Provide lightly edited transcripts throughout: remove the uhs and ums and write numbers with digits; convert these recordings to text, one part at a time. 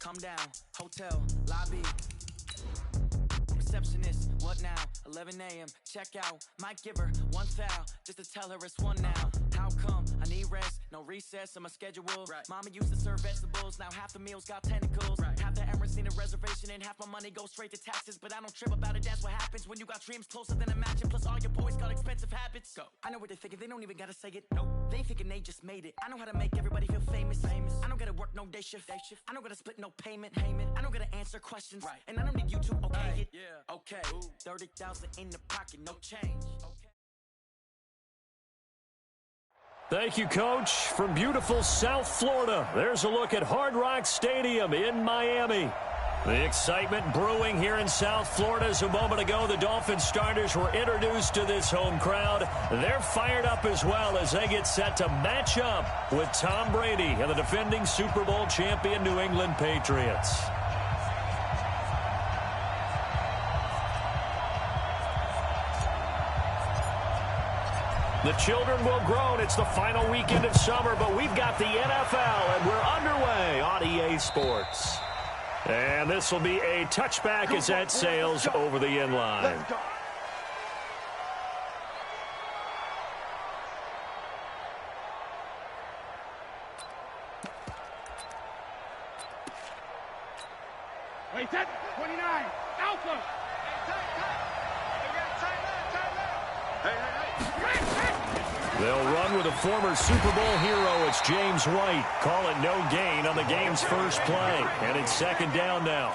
Come down, hotel, lobby. Receptionist, what now? 11 a.m., check out. Might give her one foul, just to tell her it's one now. How come? I need rest, no recess in my schedule. Right. Mama used to serve vegetables, now half the meals got tentacles. Right. Half the Emirates need a reservation and half my money goes straight to taxes. But I don't trip about it, that's what happens when you got dreams closer than a match. And plus all your boys got expensive habits. Go. I know what they're thinking, they don't even gotta say it. No, they ain't thinking they just made it. I know how to make everybody feel famous. I don't gotta work no day shift. I don't gotta split no payment. I don't gotta answer questions. Right. And I don't need you to okay it. Yeah. Okay. 30,000 in the pocket, no change. Okay. Thank you, Coach. From beautiful South Florida, there's a look at Hard Rock Stadium in Miami. The excitement brewing here in South Florida as a moment ago the Dolphins starters were introduced to this home crowd. They're fired up as well as they get set to match up with Tom Brady and the defending Super Bowl champion New England Patriots. The children will groan. It's the final weekend of summer, but we've got the NFL, and we're underway on EA Sports. And this will be a touchback as that sails over the end line. Wait, that 29, Alpha. They'll run with a former Super Bowl hero. It's James White. Call it no gain on the game's first play. And it's second down now.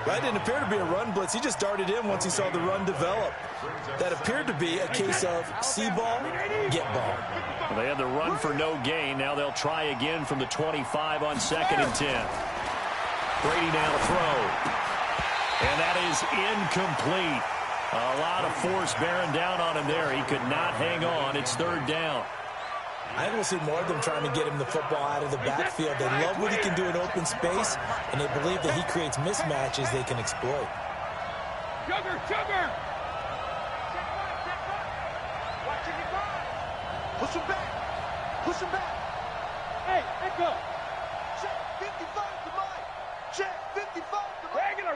That didn't appear to be a run blitz. He just darted in once he saw the run develop. That appeared to be a case of see ball, get ball. Well, they had the run for no gain. Now they'll try again from the 25 on 2nd and 10. Brady now to throw. And that is incomplete. A lot of force bearing down on him there. He could not hang on. It's third down. I think we'll see more of them trying to get him the football out of the backfield. They love what he can do in open space, and they believe that he creates mismatches they can exploit. Sugar! Push him back! Hey, Echo! Check 55 to Mike! Check 55 to Mike! Regular!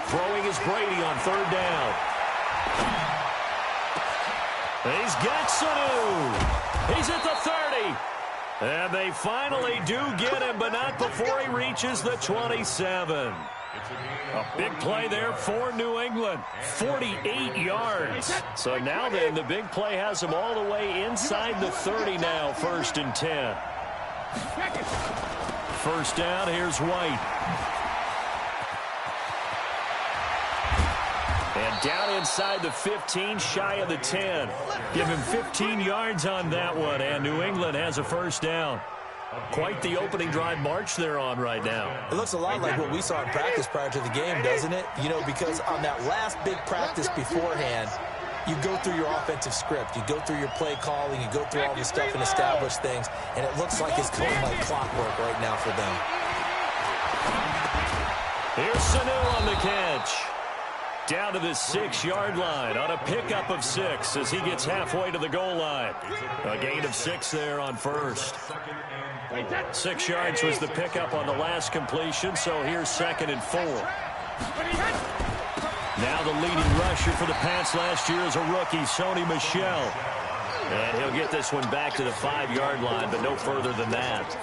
Throwing is Brady on third down. He's got Sanu. He's at the 30. And they finally do get him, but not before he reaches the 27. A big play there for New England. 48 yards. So now then, the big play has him all the way inside the 30 now, 1st and 10. First down, here's White. And down inside the 15, shy of the 10. Give him 15 yards on that one, and New England has a first down. Quite the opening drive march they're on right now. It looks a lot like what we saw in practice prior to the game, doesn't it? You know, because on that last big practice beforehand, you go through your offensive script. You go through your play calling. You go through all the stuff and establish things, and it looks like it's going like clockwork right now for them. Here's Sanu on the catch. Down to the 6-yard line on a pickup of 6 as he gets halfway to the goal line. A gain of 6 there on first. 6 yards was the pickup on the last completion, so here's 2nd and 4. Now the leading rusher for the Pats last year is a rookie, Sony Michel. And he'll get this one back to the 5-yard line, but no further than that.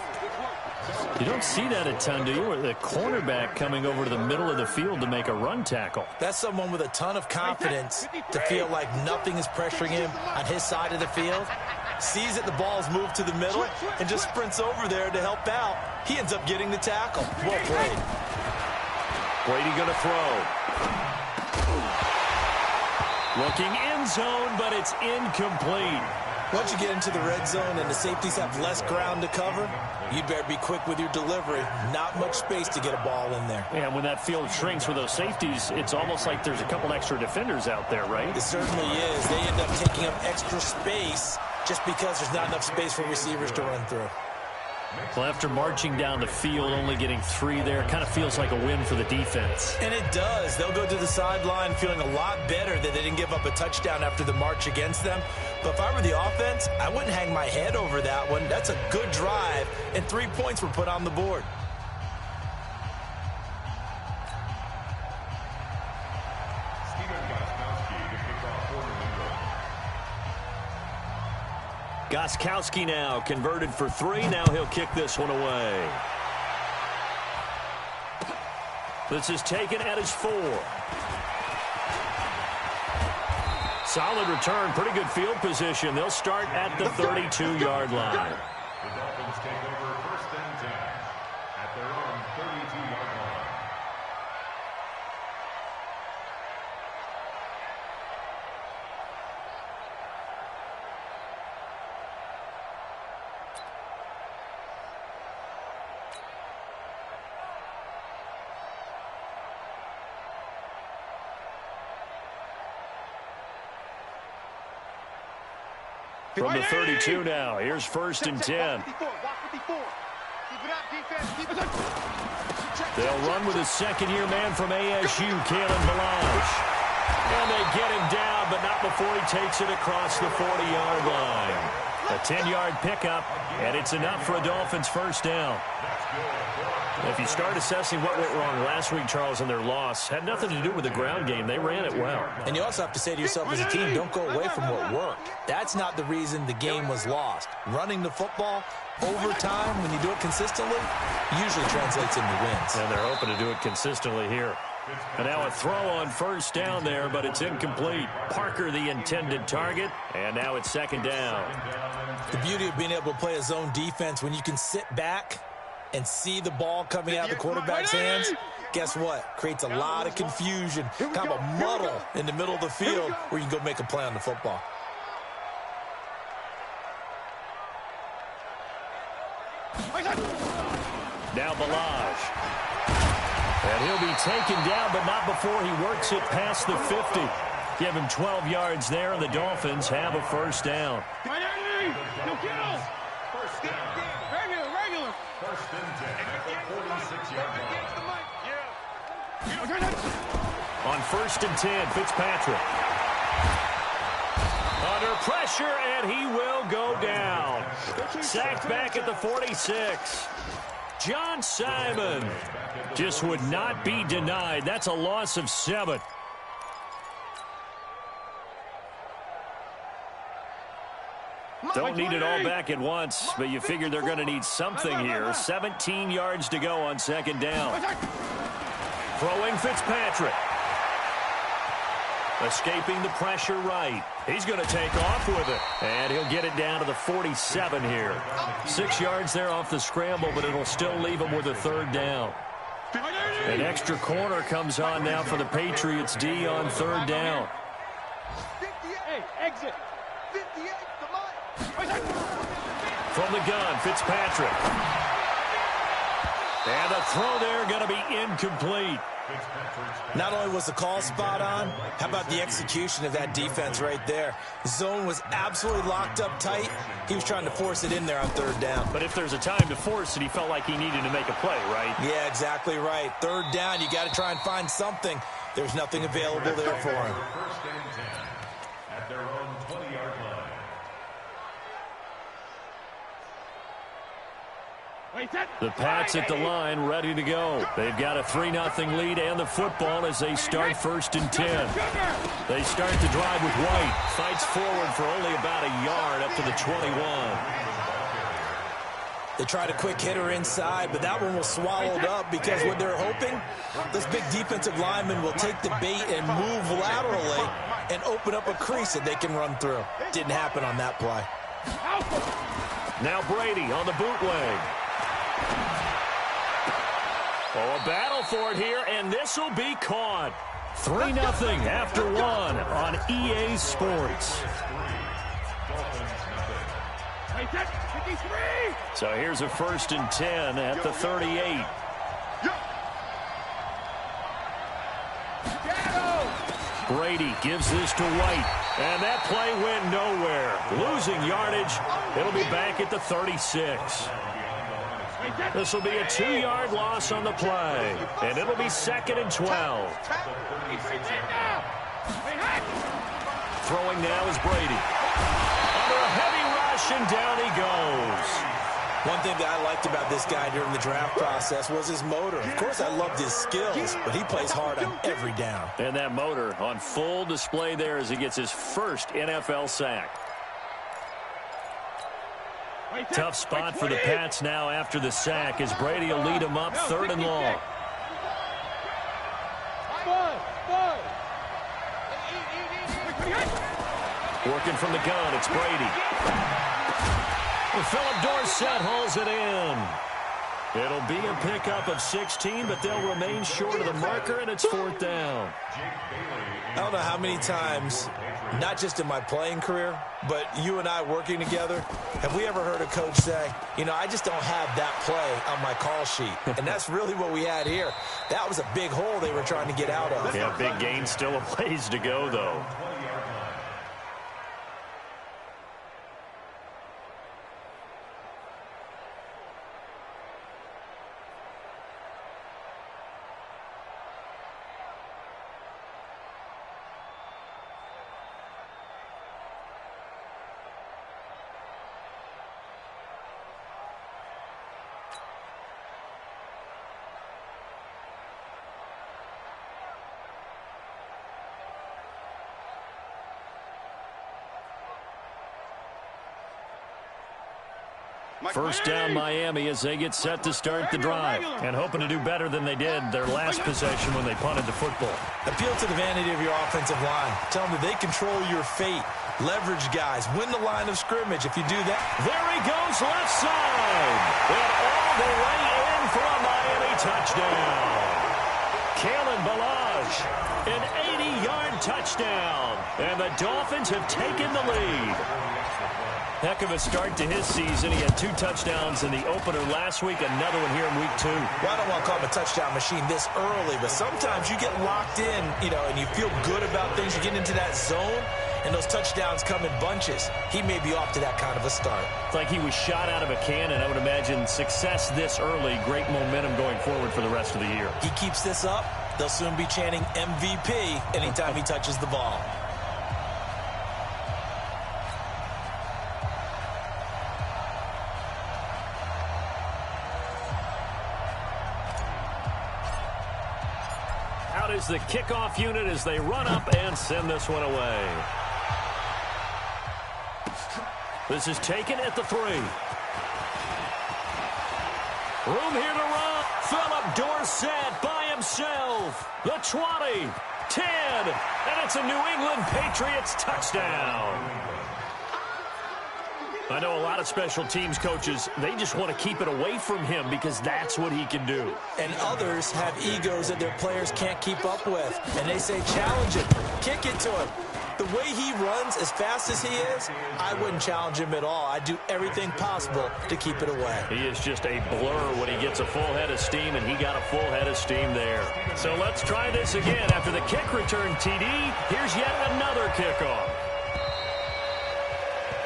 You don't see that a ton, do you? Or the cornerback coming over to the middle of the field to make a run tackle. That's someone with a ton of confidence to feel like nothing is pressuring him on his side of the field. Sees that the ball's moved to the middle and just sprints over there to help out. He ends up getting the tackle. Well played. Brady going to throw. Looking end zone, but it's incomplete. Once you get into the red zone and the safeties have less ground to cover, you'd better be quick with your delivery. Not much space to get a ball in there. And when that field shrinks for those safeties, it's almost like there's a couple extra defenders out there, right? It certainly is. They end up taking up extra space just because there's not enough space for receivers to run through. Well, after marching down the field, only getting 3 there, kind of feels like a win for the defense. And it does. They'll go to the sideline feeling a lot better that they didn't give up a touchdown after the march against them. But if I were the offense, I wouldn't hang my head over that one. That's a good drive, and 3 points were put on the board. Gostkowski now converted for 3. Now he'll kick this one away. This is taken at his 4. Solid return, pretty good field position. They'll start at the 32-yard line. The Dolphins take over 1st and 10 at their own 32-yard line. From the 32 now, here's 1st and 10. They'll run with a second-year man from ASU, Kalen Balazs. And they get him down, but not before he takes it across the 40-yard line. A 10-yard pickup, and it's enough for a Dolphins 1st down. If you start assessing what went wrong last week, Charles, in their loss, had nothing to do with the ground game. They ran it well. And you also have to say to yourself as a team, don't go away from what worked. That's not the reason the game was lost. Running the football over time, when you do it consistently, usually translates into wins. And they're hoping to do it consistently here. And now a throw on 1st down there, but it's incomplete. Parker, the intended target, and now it's 2nd down. The beauty of being able to play a zone defense, when you can sit back and see the ball coming out of the quarterback's hands, guess what? Creates a lot of confusion, kind of a muddle in the middle of the field where you can go make a play on the football. Now Balazs. And he'll be taken down, but not before he works it past the 50. Give him 12 yards there, and the Dolphins have a 1st down. Regular. 1st and 10 at the 46-yard line. On 1st and 10, Fitzpatrick. Under pressure, and he will go down. Sacked back at the 46. John Simon just would not be denied. That's a loss of 7. Don't need it all back at once, but you figure they're going to need something here. 17 yards to go on 2nd down. Throwing Fitzpatrick. Escaping the pressure right. He's going to take off with it. And he'll get it down to the 47 here. 6 yards there off the scramble, but it'll still leave him with a 3rd down. An extra corner comes on now for the Patriots D on 3rd down. Hey, exit. 58 to Mike. From the gun, Fitzpatrick. And the throw there going to be incomplete. Not only was the call spot on, how about the execution of that defense right there? The zone was absolutely locked up tight. He was trying to force it in there on 3rd down. But if there's a time to force it, he felt like he needed to make a play, right? Yeah, exactly right. 3rd down, you got to try and find something. There's nothing available there for him. 1st and 10 at their own 20-yard line. The Pats at the line, ready to go. They've got a 3-0 lead and the football as they start 1st and 10. They start the drive with White. Fights forward for only about a yard up to the 21. They tried a quick hitter inside, but that one was swallowed up because what they're hoping, this big defensive lineman will take the bait and move laterally and open up a crease that they can run through. Didn't happen on that play. Now Brady on the bootleg. Oh, a battle for it here, and this will be caught. 3-0 after 1 on EA Sports. So here's a 1st and 10 at the 38. Brady gives this to White, and that play went nowhere. Losing yardage. It'll be back at the 36. This will be a 2-yard loss on the play, and it'll be 2nd and 12. Throwing now is Brady. Under a heavy rush, and down he goes. One thing that I liked about this guy during the draft process was his motor. Of course, I loved his skills, but he plays hard on every down. And that motor on full display there as he gets his first NFL sack. Tough spot for the Pats now after the sack as Brady will lead them up 3rd and long. Working from the gun, it's Brady. Philip Dorsett hauls it in. It'll be a pickup of 16, but they'll remain short of the marker, and it's 4th down. I don't know how many times, not just in my playing career, but you and I working together, have we ever heard a coach say, you know, I just don't have that play on my call sheet. And that's really what we had here. That was a big hole they were trying to get out of. Yeah, big gain, still a ways to go, though. First down Miami as they get set to start the drive, and hoping to do better than they did their last possession when they punted the football. Appeal to the vanity of your offensive line. Tell them that they control your fate. Leverage guys. Win the line of scrimmage if you do that. There he goes left side. And all the way in for a Miami touchdown. Kalen Ballage, an 80-yard touchdown. And the Dolphins have taken the lead. Heck of a start to his season. He had 2 touchdowns in the opener last week, another one here in week 2. Well, I don't want to call him a touchdown machine this early, but sometimes you get locked in, you know, and you feel good about things. You get into that zone, and those touchdowns come in bunches. He may be off to that kind of a start. It's like he was shot out of a cannon. I would imagine success this early, great momentum going forward for the rest of the year. He keeps this up, they'll soon be chanting MVP anytime he touches the ball. Out is the kickoff unit as they run up and send this one away. This is taken at the 3. Room here to run. Philip Dorsett by himself. The 20, 10, and it's a New England Patriots touchdown. I know a lot of special teams coaches, they just want to keep it away from him because that's what he can do. And others have egos that their players can't keep up with. And they say, challenge him, kick it to him. The way he runs as fast as he is, I wouldn't challenge him at all. I'd do everything possible to keep it away. He is just a blur when he gets a full head of steam, and he got a full head of steam there. So let's try this again. After the kick return TD, here's yet another kickoff.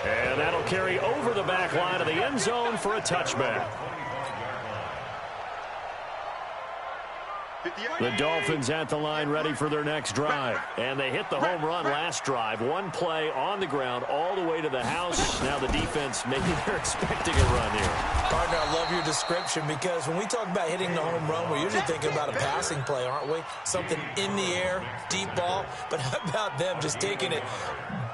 And that'll carry over the back line of the end zone for a touchback. The Dolphins at the line ready for their next drive. And they hit the home run last drive. One play on the ground all the way to the house. Now the defense, maybe they're expecting a run here. Partner, I love your description because when we talk about hitting the home run, we're usually thinking about a passing play, aren't we? Something in the air, deep ball. But how about them just taking it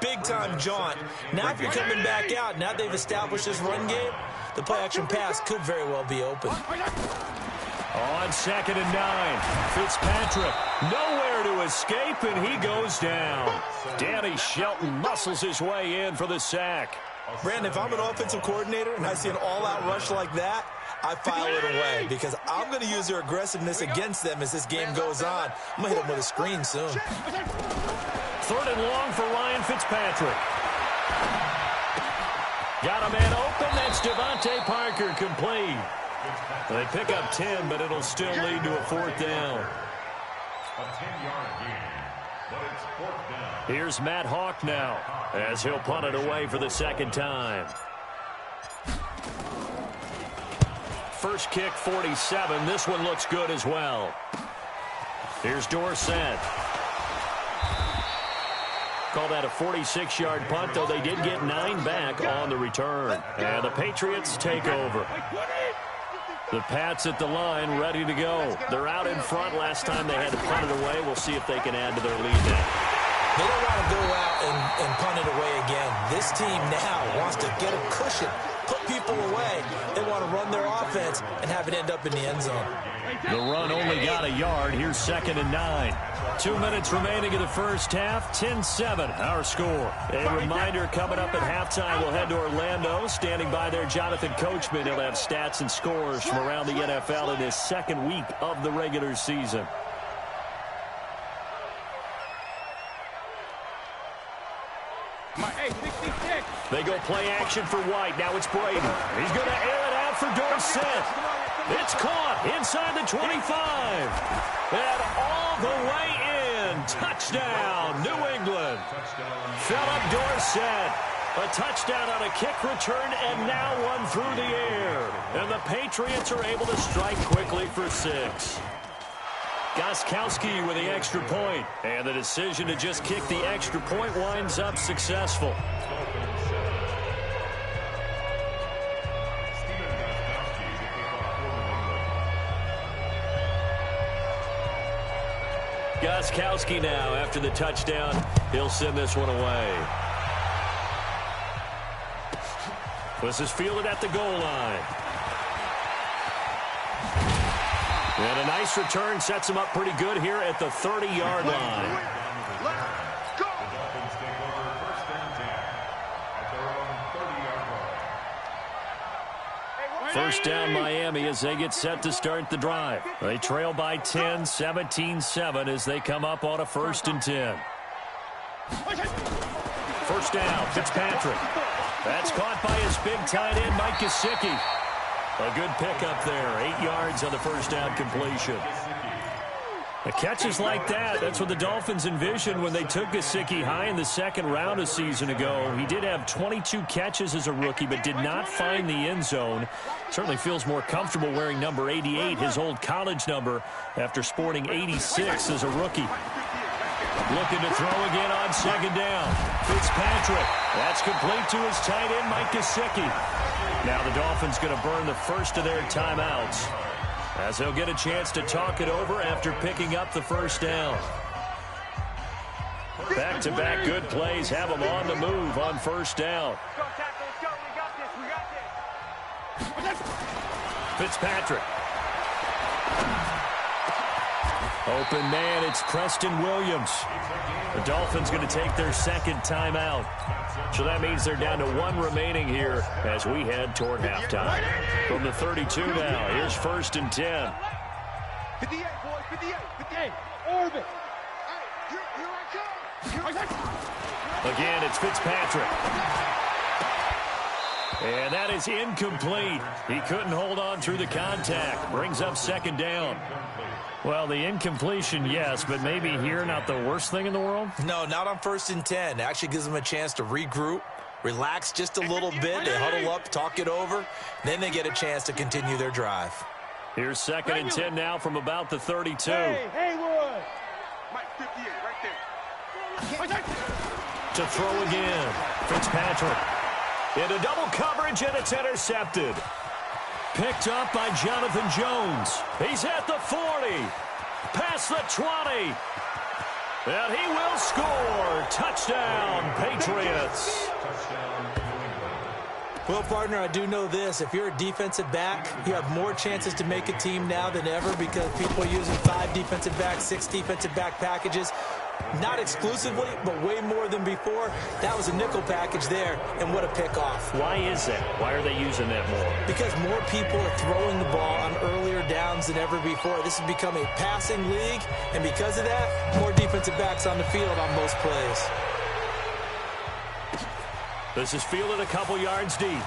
big-time jaunt? Now if you're coming back out, now they've established this run game, the play-action pass could very well be open. On 2nd and 9, Fitzpatrick nowhere to escape, and he goes down. Danny Shelton muscles his way in for the sack. Brandon, if I'm an offensive coordinator and I see an all-out rush like that, I file it away because I'm going to use their aggressiveness against them as this game goes on. I'm going to hit them with a screen soon. 3rd and long for Ryan Fitzpatrick. Got a man open. That's Devontae Parker complete. They pick up 10, but it'll still lead to a 4th down. A 10-yard gain, but it's 4th down. Here's Matt Hawk now as he'll punt it away for the 2nd time. first kick 47. This one looks good as well. Here's Dorsett. Call that a 46-yard punt, though they did get 9 back on the return. And the Patriots take over. The Pats at the line, ready to go. They're out in front. Last time they had to punt it away. We'll see if they can add to their lead now. They don't want to go out and punt it away again. This team now wants to get a cushion, put people away. They want to run their offense and have it end up in the end zone. The run only got a yard. Here's 2nd and 9. 2 minutes remaining in the first half. 10-7, our score. A reminder, coming up at halftime, we'll head to Orlando. Standing by there, Jonathan Coachman. He'll have stats and scores from around the NFL in his second week of the regular season. They go play action for White. Now it's Brady. He's going to air it out for Dorsett. It's caught inside the 25. And all the way in. Touchdown, New England. Philip Dorsett. A touchdown on a kick return and now one through the air. And the Patriots are able to strike quickly for 6. Gostkowski with the extra point. And the decision to just kick the extra point winds up successful. Gostkowski now, after the touchdown, he'll send this one away. This is fielded at the goal line. And a nice return sets him up pretty good here at the 30-yard line. First down, Miami, as they get set to start the drive. They trail by 10, 17-7 as they come up on a 1st and 10. First down, Fitzpatrick. That's caught by his big tight end, Mike Gesicki. A good pickup there, 8 yards on the first down completion. The catches like that, that's what the Dolphins envisioned when they took Gesicki high in the 2nd round a season ago. He did have 22 catches as a rookie, but did not find the end zone. Certainly feels more comfortable wearing number 88, his old college number, after sporting 86 as a rookie. Looking to throw again on 2nd down. Fitzpatrick. That's complete to his tight end, Mike Gesicki. Now the Dolphins going to burn the first of their timeouts, as they'll get a chance to talk it over after picking up the first down. Back-to-back good plays have them on the move on first down. Fitzpatrick. Open man, it's Preston Williams. The Dolphins going to take their 2nd timeout. So that means they're down to 1 remaining here as we head toward halftime. From the 32 now, here's 1st and 10. 58, boys, 58, 58. Orbit. Here I come. Again, it's Fitzpatrick. And that is incomplete. He couldn't hold on through the contact. Brings up 2nd down. Well, the incompletion, yes, but maybe here not the worst thing in the world? No, not on 1st and 10. It actually gives them a chance to regroup, relax just a little bit. They huddle up, talk it over. Then they get a chance to continue their drive. Here's 2nd and 10 now from about the 32. Hey, Haywood. Mike, 58, right there. To throw again, Fitzpatrick. Into double coverage, and it's intercepted. Picked up by Jonathan Jones. He's at the 40. Past the 20. And he will score. Touchdown, Patriots. Well, partner, I do know this. If you're a defensive back, you have more chances to make a team now than ever because people are using 5 defensive backs, 6 defensive back packages. Not exclusively, but way more than before. That was a nickel package there, and what a pickoff. Why is that? Why are they using that more? Because more people are throwing the ball on earlier downs than ever before. This has become a passing league, and because of that, more defensive backs on the field on most plays. This is fielded a couple yards deep.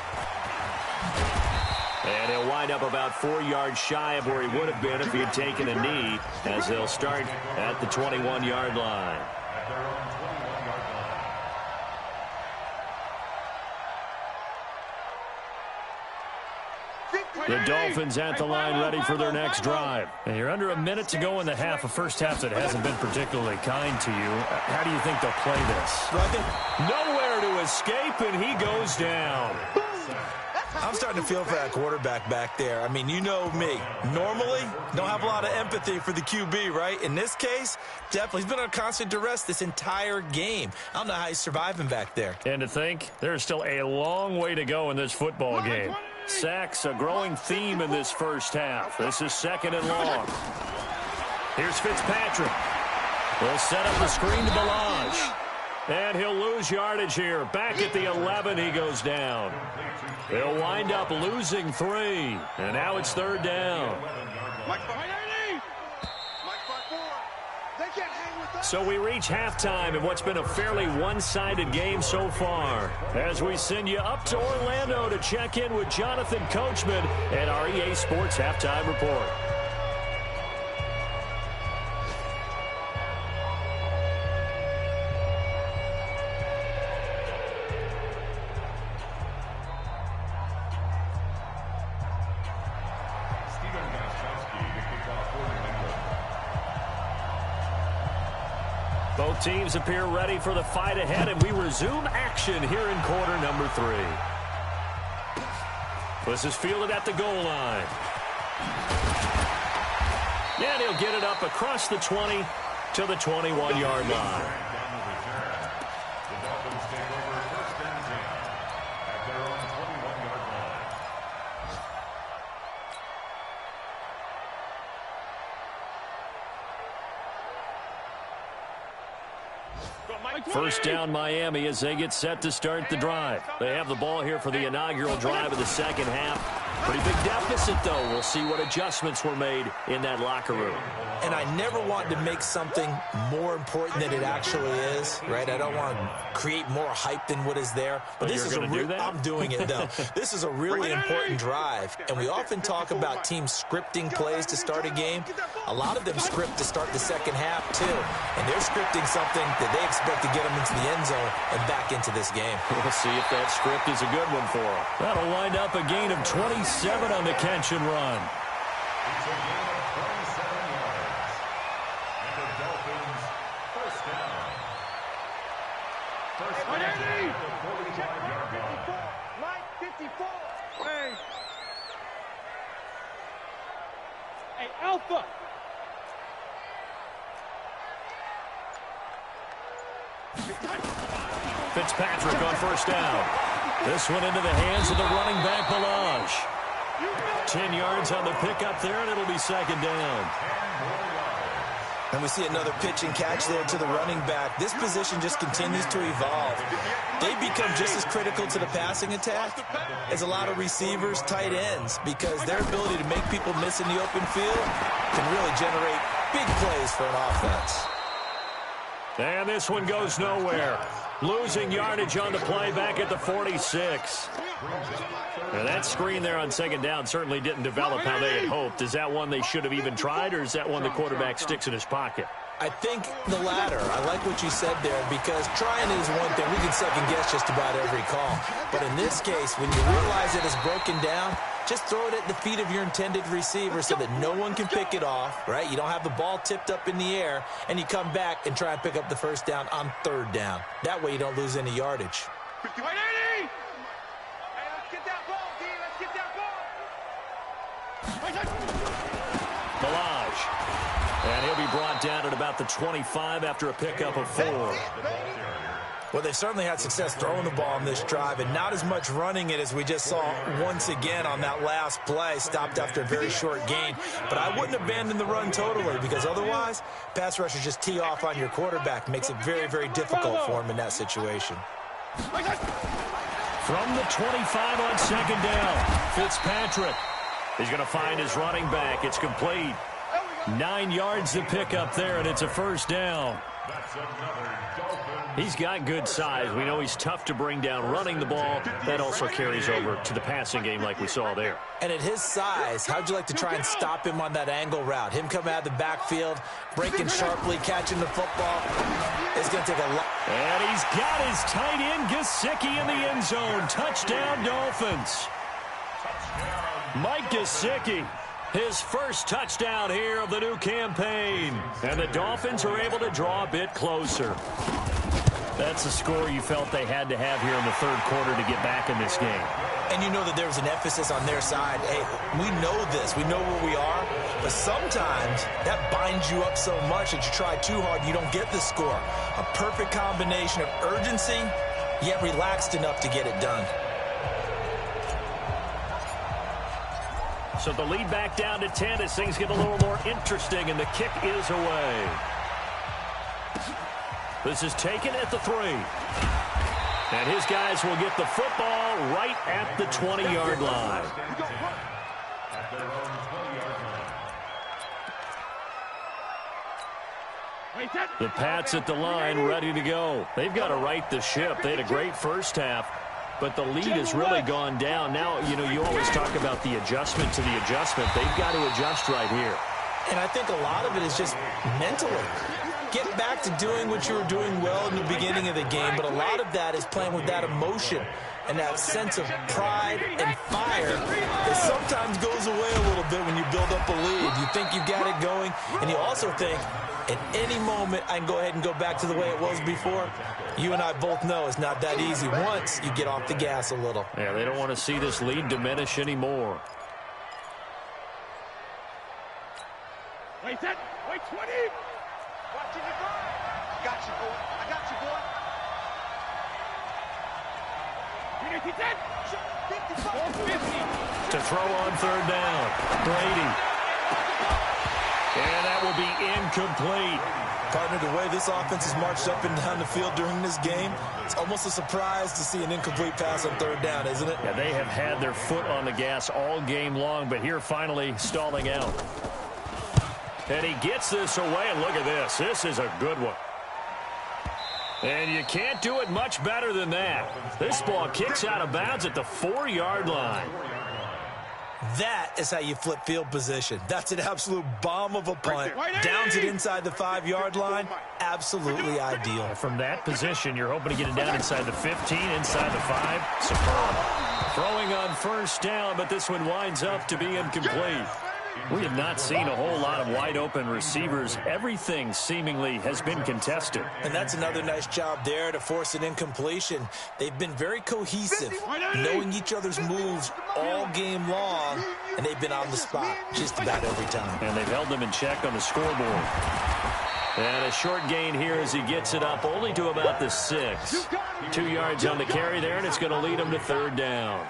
And he'll wind up about 4 yards shy of where he would have been if he had taken a knee, as they'll start at the 21-yard line. The Dolphins at the line ready for their next drive. And you're under a minute to go in the half, a first half that hasn't been particularly kind to you. How do you think they'll play this? Well, I think nowhere to escape, and he goes down. I'm starting to feel for that quarterback back there. I mean, you know me. Normally, don't have a lot of empathy for the QB, right? In this case, definitely. He's been on constant duress this entire game. I don't know how he's surviving back there. And to think, there's still a long way to go in this football game. Sacks, a growing theme in this first half. This is second and long. Here's Fitzpatrick. He'll set up the screen to Balaj. And he'll lose yardage here. Back at the 11, he goes down. They'll wind up losing 3. And now it's third down. So we reach halftime in what's been a fairly one-sided game so far. As we send you up to Orlando to check in with Jonathan Coachman and our EA Sports Halftime Report. Both teams appear ready for the fight ahead, and we resume action here in quarter number 3. This is fielded at the goal line. And he'll get it up across the 20 to the 21-yard line. The Dolphins take over first and 10 at their own 21-yard line. First down Miami as they get set to start the drive. They have the ball here for the inaugural drive of the second half. Pretty big deficit, though. We'll see what adjustments were made in that locker room. And I never want to make something more important than it actually is, right? I don't want to create more hype than what is there. But this is I'm doing it, though. This is a really important drive. And we often talk about teams scripting plays to start a game. A lot of them script to start the second half, too. And they're scripting something that they expect to get them into the end zone and back into this game. We'll see if that script is a good one for them. That'll wind up a gain of 27 on the catch and run. It's a gain of 27 yards. And the Dolphins first down. First down at the 45-yard line. Mike 54. Hey, Alpha. Fitzpatrick on first down. This one into the hands of the running back, Balaj. 10 yards on the pickup there, and it'll be second down. And we see another pitch and catch there to the running back. This position just continues to evolve. They become just as critical to the passing attack as a lot of receivers, tight ends, because their ability to make people miss in the open field can really generate big plays for an offense. And this one goes nowhere. Losing yardage on the play back at the 46. And that screen there on second down certainly didn't develop how they had hoped. Is that one they should have even tried, or is that one the quarterback sticks in his pocket? I think the latter. I like what you said there, because trying is one thing. We can second guess just about every call. But in this case, when you realize it is broken down, just throw it at the feet of your intended receiver so that no one can pick it off, right? You don't have the ball tipped up in the air, and you come back and try and pick up the first down on third down. That way you don't lose any yardage. 51-80. Hey, let's get that ball, D. Let's get that ball. Balaj. And he'll be brought down at about the 25 after a pickup of 4. Well, they've certainly had success throwing the ball on this drive, and not as much running it as we just saw once again on that last play, stopped after a very short gain. But I wouldn't abandon the run totally, because otherwise, pass rushers just tee off on your quarterback. Makes it very, very difficult for him in that situation. From the 25 on second down, Fitzpatrick. He's going to find his running back. It's complete. 9 yards to pick up there, and it's a first down. That's another Dolphin. He's got good size. We know he's tough to bring down running the ball. That also carries over to the passing game like we saw there. And at his size, how'd you like to try and stop him on that angle route? Him coming out of the backfield, breaking sharply, catching the football. It's going to take a lot. And he's got his tight end, Gesicki, in the end zone. Touchdown, Dolphins. Mike Gesicki, his first touchdown here of the new campaign. And the Dolphins are able to draw a bit closer. That's a score you felt they had to have here in the third quarter to get back in this game. And you know that there was an emphasis on their side. Hey, we know this. We know where we are. But sometimes that binds you up so much that you try too hard, you don't get the score. A perfect combination of urgency, yet relaxed enough to get it done. So the lead back down to 10 as things get a little more interesting, and the kick is away. This is taken at the 3. And his guys will get the football right at the 20-yard line. At their own 20-yard line. The Pats at the line, ready to go. They've got to right the ship. They had a great first half, but the lead has really gone down. Now, you know, you always talk about the adjustment to the adjustment. They've got to adjust right here. And I think a lot of it is just mentally. Get back to doing what you were doing well in the beginning of the game, but a lot of that is playing with that emotion and that sense of pride and fire that sometimes goes away a little bit when you build up a lead. You think you got it going, and you also think, at any moment, I can go ahead and go back to the way it was before. You and I both know it's not that easy once you get off the gas a little. Yeah, they don't want to see this lead diminish anymore. Wait, set. Wait, 20. Watching you go. I got you, boy. I got you, boy. 50. To throw on third down. Brady. And that will be incomplete. Partner, the way this offense has marched up and down the field during this game, it's almost a surprise to see an incomplete pass on third down, isn't it? Yeah, they have had their foot on the gas all game long, but here finally stalling out. And he gets this away, and look at this. This is a good one. And you can't do it much better than that. This ball kicks out of bounds at the 4-yard line. That is how you flip field position. That's an absolute bomb of a punt. Downs it inside the 5-yard line. Absolutely ideal. From that position, you're hoping to get it down inside the 15, inside the 5. Superb. Throwing on first down, but this one winds up to be incomplete. We have not seen a whole lot of wide-open receivers. Everything seemingly has been contested. And that's another nice job there to force an incompletion. They've been very cohesive, knowing each other's moves all game long, and they've been on the spot just about every time. And they've held them in check on the scoreboard. And a short gain here as he gets it up only to about the 6. 2 yards on the carry there, and it's going to lead him to third down.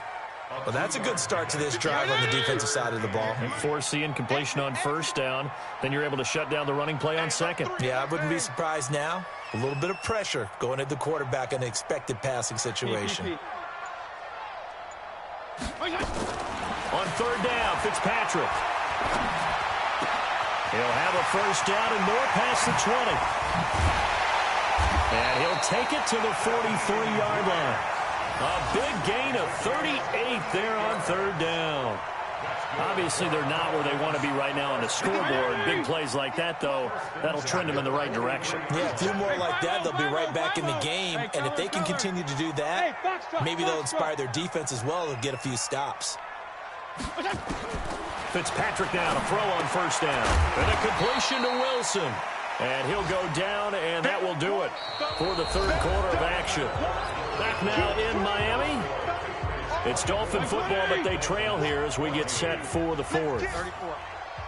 Well, that's a good start to this drive on the defensive side of the ball. And force the incompletion on first down. Then you're able to shut down the running play on second. Yeah, I wouldn't be surprised now. A little bit of pressure going at the quarterback in an expected passing situation. On third down, Fitzpatrick. He'll have a first down and more past the 20. And he'll take it to the 43-yard line. A big gain of 38 there on third down. Obviously, they're not where they want to be right now on the scoreboard. Big plays like that, though, that'll trend them in the right direction. Yeah, a few more like that, they'll be right back in the game. And if they can continue to do that, maybe they'll inspire their defense as well and get a few stops. Fitzpatrick now to throw on first down. And a completion to Wilson. And he'll go down, and that will do it for the third quarter of action. Back now in Miami. It's Dolphin football, but they trail here as we get set for the fourth.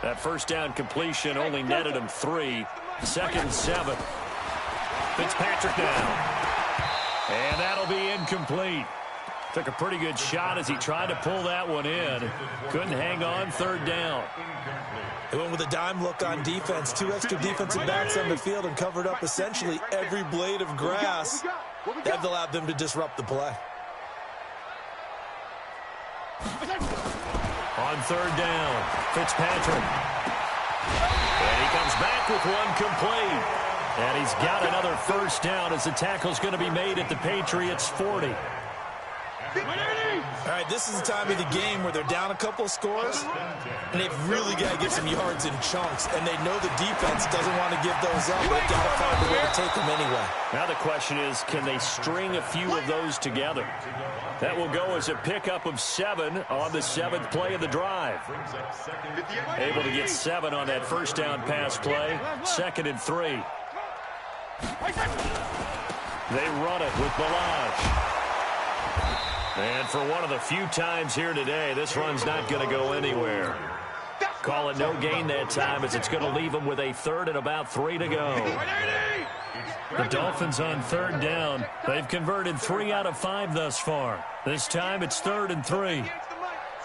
That first down completion only netted him 3. 2nd and 7. Fitzpatrick now. And that'll be incomplete. Took a pretty good shot as he tried to pull that one in. Couldn't hang on third down. They went with a dime look on defense. 2 extra defensive backs on the field and covered up essentially every blade of grass. That allowed them to disrupt the play. On third down, Fitzpatrick. And he comes back with one complete. And he's got another first down as the tackle's going to be made at the Patriots' 40. All right, this is the time of the game where they're down a couple of scores, and they've really got to get some yards in chunks, and they know the defense doesn't want to give those up, but they've got to find a way to take them anyway. Now the question is, can they string a few of those together? That will go as a pickup of 7 on the 7th play of the drive. Able to get 7 on that first down pass play. 2nd and 3. They run it with Balaj. And for one of the few times here today, this run's not going to go anywhere. Call it no gain that time, as it's going to leave them with a 3rd and about 3 to go. The Dolphins on 3rd down. They've converted 3 out of 5 thus far. This time it's 3rd and 3. Let's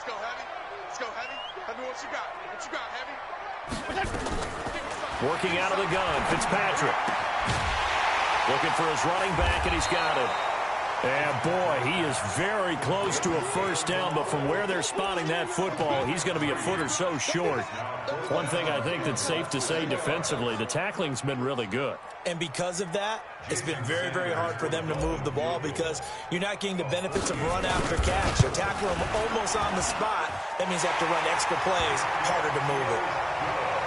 go, Heavy. Let's go, Heavy. Heavy, what you got? What you got, Heavy? Working out of the gun, Fitzpatrick. Looking for his running back, and he's got it. And, boy, he is very close to a first down, but from where they're spotting that football, he's going to be a foot or so short. One thing I think that's safe to say defensively, the tackling's been really good. And because of that, it's been very, very hard for them to move the ball because you're not getting the benefits of run after catch. They're tackling them almost on the spot. That means they have to run extra plays, harder to move it.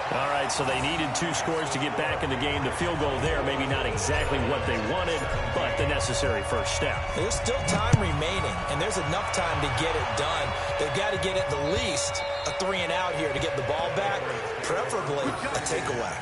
All right, so they needed 2 scores to get back in the game. The field goal there, maybe not exactly what they wanted, but the necessary first step. There's still time remaining, and there's enough time to get it done. They've got to get at the least a 3 and out here to get the ball back, preferably a takeaway.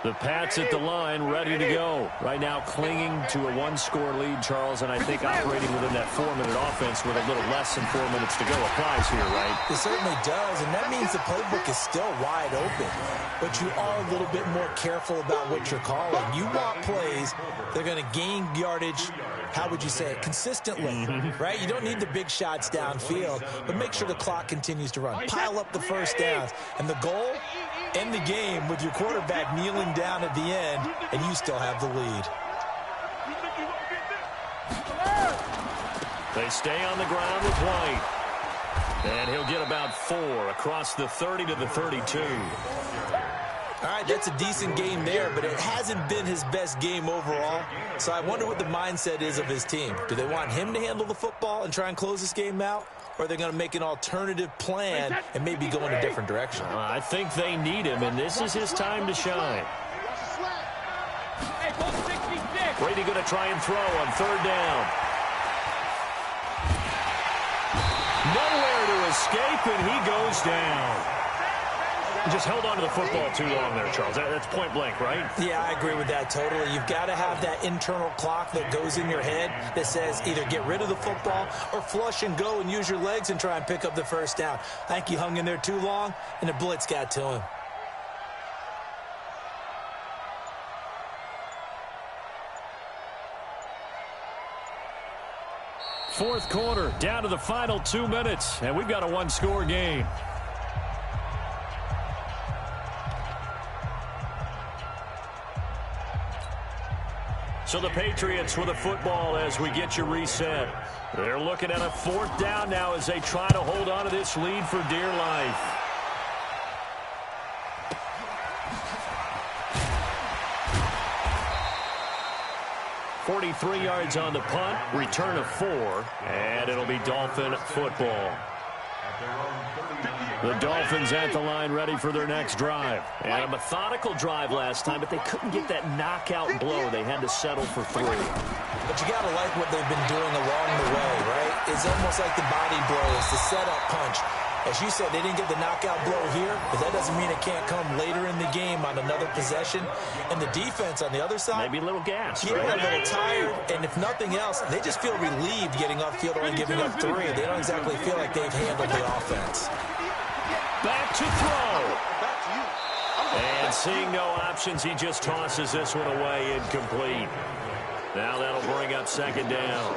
The Pats at the line, ready to go. Right now clinging to a 1-score lead, Charles, and I think operating within that 4-minute offense with a little less than 4 minutes to go applies here, right? It certainly does, and that means the playbook is still wide open. But you are a little bit more careful about what you're calling. You want plays, they're going to gain yardage, how would you say it, consistently, right? You don't need the big shots downfield, but make sure the clock continues to run. Pile up the first downs, and the goal, end the game with your quarterback kneeling down at the end, and you still have the lead. They stay on the ground with White. And he'll get about 4 across the 30 to the 32. All right, that's a decent game there, but it hasn't been his best game overall. So I wonder what the mindset is of his team. Do they want him to handle the football and try and close this game out? Or are they going to make an alternative plan and maybe go in a different direction? I think they need him, and this is his time to shine. Brady going to try and throw on 3rd down. Nowhere to escape, and he goes down. He just held on to the football too long there, Charles. That's point blank, right? Yeah, I agree with that totally. You've got to have that internal clock that goes in your head that says either get rid of the football or flush and go and use your legs and try and pick up the first down. I think he hung in there too long, and the blitz got to him. Fourth quarter, down to the final 2 minutes, and we've got a 1-score game. So the Patriots with a football as we get you reset. They're looking at a 4th down now as they try to hold on to this lead for dear life. .43 yards on the punt, return of 4, and it'll be Dolphin football. The Dolphins at the line ready for their next drive. And a methodical drive last time, but they couldn't get that knockout blow. They had to settle for 3. But you got to like what they've been doing along the way, right? It's almost like the body blows, the setup punch. As you said, they didn't get the knockout blow here, but that doesn't mean it can't come later in the game on another possession. And the defense on the other side, maybe a little gas, yeah, right? A little tired, and if nothing else, they just feel relieved getting off field only giving up 3. They don't exactly feel like they've handled the offense. Back to throw. And seeing no options, he just tosses this one away incomplete. Now that'll bring up 2nd down.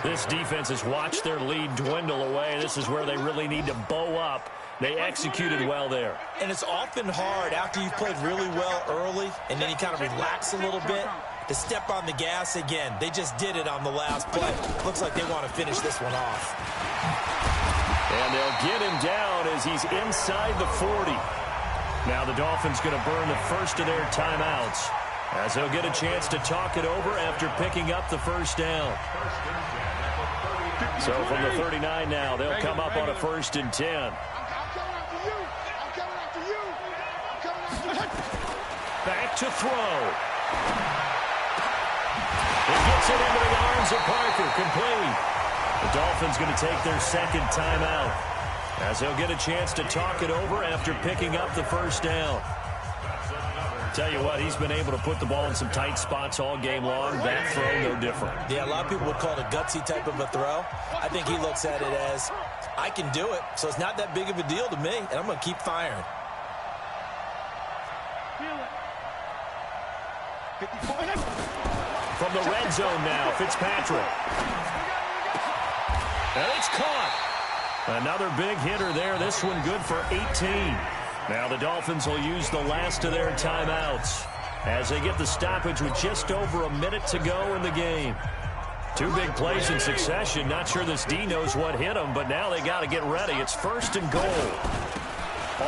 This defense has watched their lead dwindle away. This is where they really need to bow up. They executed well there. And it's often hard after you've played really well early and then you kind of relax a little bit to step on the gas again. They just did it on the last play. Looks like they want to finish this one off. And they'll get him down as he's inside the 40. Now the Dolphins going to burn the first of their timeouts. as he'll get a chance to talk it over after picking up the first down. So from the 39 now, they'll come up on a 1st and 10. Back to throw. He gets it into the arms of Parker, complete. The Dolphins going to take their second timeout, as they'll get a chance to talk it over after picking up the first down. Tell you what, he's been able to put the ball in some tight spots all game long. That throw, no different. Yeah, a lot of people would call it a gutsy type of a throw. I think he looks at it as, I can do it, so it's not that big of a deal to me, and I'm going to keep firing. From the red zone now, Fitzpatrick. And it's caught. Another big hitter there. This one good for 18. Now the Dolphins will use the last of their timeouts as they get the stoppage with just over a minute to go in the game. Two big plays in succession. Not sure this D knows what hit him, but now they got to get ready. It's 1st and goal.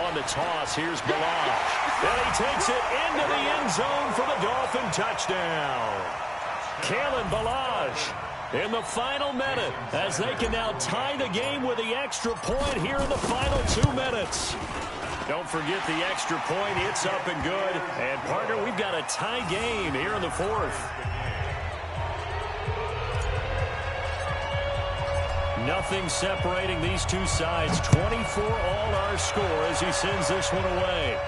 On the toss, here's Balaj. And he takes it into the end zone for the Dolphin touchdown. Kalen Balaj in the final minute, as they can now tie the game with the extra point here in the final 2 minutes. Don't forget the extra point. It's up and good. And, partner, we've got a tie game here in the 4th. Nothing separating these two sides. 24 all our score as he sends this one away.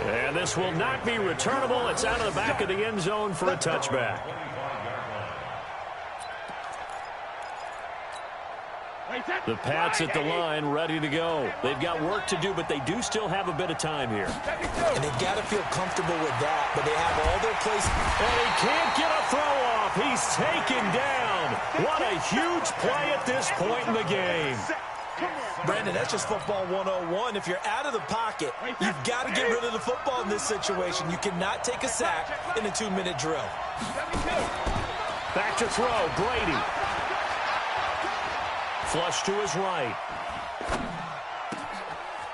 And this will not be returnable. It's out of the back of the end zone for a touchback. The Pats at the line, ready to go. They've got work to do, but they do still have a bit of time here. And they've got to feel comfortable with that, but they have all their plays. And he can't get a throw off. He's taken down. What a huge play at this point in the game. Brandon, that's just football 101. If you're out of the pocket, you've got to get rid of the football in this situation. You cannot take a sack in a 2-minute drill. Back to throw, Brady. Flush to his right.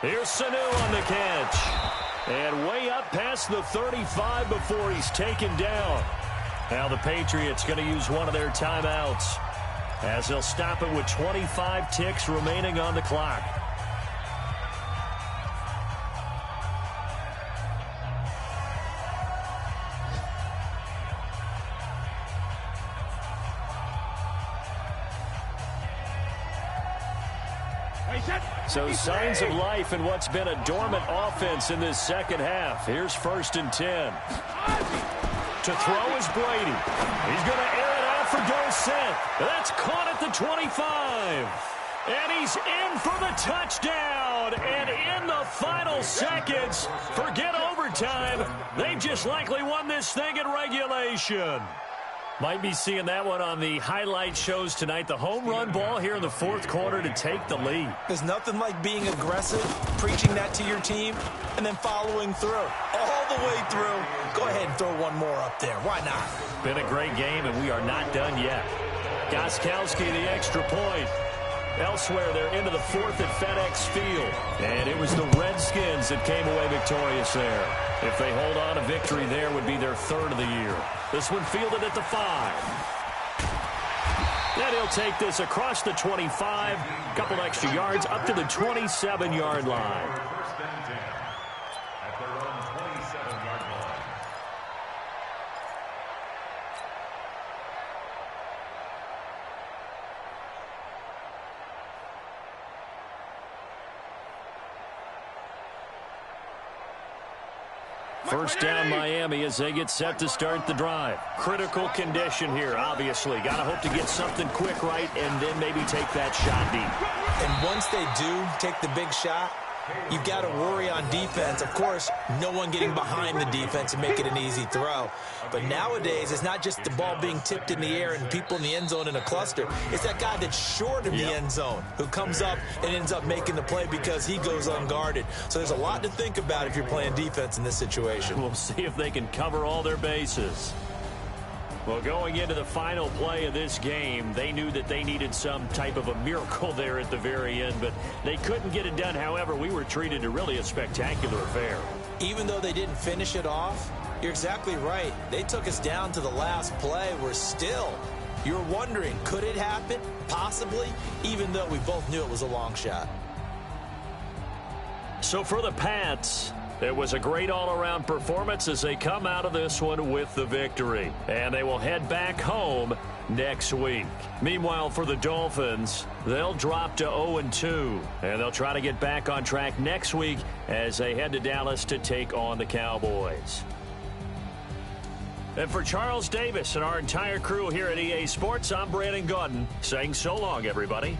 Here's Sanu on the catch. And way up past the 35 before he's taken down. Now the Patriots going to use one of their timeouts, as they'll stop it with 25 ticks remaining on the clock. So signs of life in what's been a dormant offense in this second half. Here's 1st and 10. To throw is Brady. He's going to air it out for Dorsett. That's caught at the 25. And he's in for the touchdown. And in the final seconds, forget overtime. They've just likely won this thing in regulation. Might be seeing that one on the highlight shows tonight. The home run ball here in the 4th quarter to take the lead. There's nothing like being aggressive, preaching that to your team, and then following through. All the way through. Go ahead and throw one more up there. Why not? Been a great game, and we are not done yet. Gostkowski, the extra point. Elsewhere, they're into the 4th at FedEx Field. And it was the Redskins that came away victorious there. If they hold on, a victory there would be their 3rd of the year. This one fielded at the 5. Then he'll take this across the 25. Couple extra yards up to the 27-yard line. First down, Miami, as they get set to start the drive. Critical condition here, obviously. Got to hope to get something quick right and then maybe take that shot deep. And once they do take the big shot, you've got to worry on defense. Of course, no one getting behind the defense and make it an easy throw. But nowadays, it's not just the ball being tipped in the air and people in the end zone in a cluster. It's that guy that's short of the end zone who comes up and ends up making the play because he goes unguarded. So there's a lot to think about if you're playing defense in this situation. We'll see if they can cover all their bases. Well, going into the final play of this game, they knew that they needed some type of a miracle there at the very end, but they couldn't get it done. However, we were treated to really a spectacular affair. Even though they didn't finish it off, you're exactly right. They took us down to the last play. You're wondering, could it happen? Possibly, even though we both knew it was a long shot. So for the Pats, it was a great all-around performance as they come out of this one with the victory. And they will head back home next week. Meanwhile, for the Dolphins, they'll drop to 0-2. And they'll try to get back on track next week as they head to Dallas to take on the Cowboys. And for Charles Davis and our entire crew here at EA Sports, I'm Brandon Gaudin saying so long, everybody.